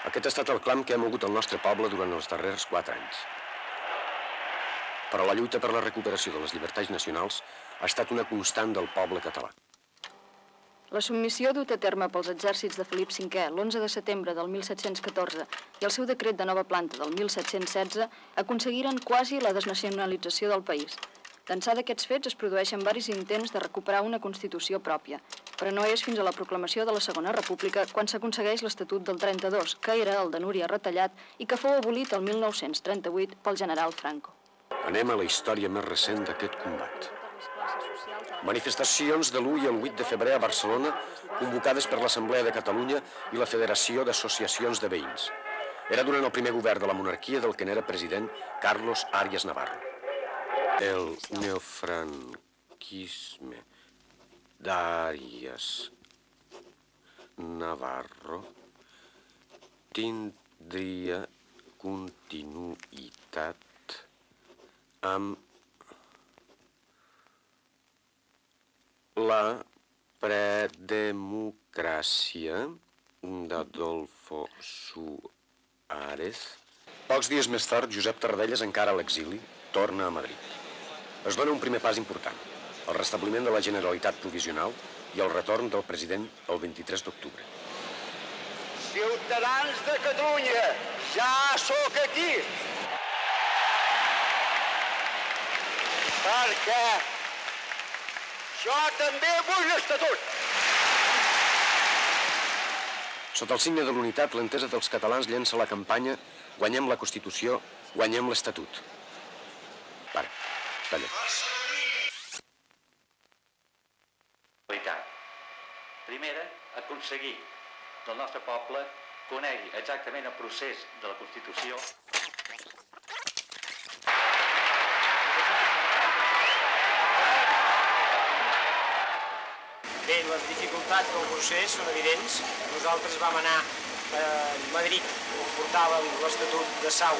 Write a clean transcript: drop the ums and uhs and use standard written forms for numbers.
Aquest ha estat el clam que ha mogut el nostre poble durant els darrers 4 anys. Però la lluita per la recuperació de les llibertats nacionals ha estat una constant del poble català. La submissió duta a terme pels exèrcits de Felip V l'11 de setembre del 1714 i el seu decret de nova planta del 1716 aconseguiren quasi la desnacionalització del país. D'ençà d'aquests fets es produeixen varis intents de recuperar una Constitució pròpia, però no és fins a la proclamació de la Segona República quan s'aconsegueix l'Estatut del 32, que era el de Núria retallat i que fou abolit el 1938 pel general Franco. Anem a la història més recent d'aquest combat. Manifestacions de l'1 i el 8 de febrer a Barcelona, convocades per l'Assemblea de Catalunya i la Federació d'Associacions de Veïns. Era durant el primer govern de la monarquia del que n'era president Carlos Arias Navarro. El neofranquisme d'Arias Navarro tindria continuïtat amb la predemocràcia d'Adolfo Suárez. Pocs dies més tard, Josep Tarradellas, encara a l'exili, torna a Madrid. Es dona un primer pas important, el restabliment de la Generalitat provisional i el retorn del president el 23 d'octubre. Ciutadans de Catalunya, ja sóc aquí! Perquè jo també vull l'Estatut! Sota el signe de l'unitat, l'Entesa dels Catalans llença la campanya Guanyem la Constitució, guanyem l'Estatut. Para, talla. Primera, aconseguir que el nostre poble conegui exactament el procés de la Constitució. Bé, les dificultats del procés són evidents. Nosaltres vam anar a Madrid, on portàvem l'Estatut de Sau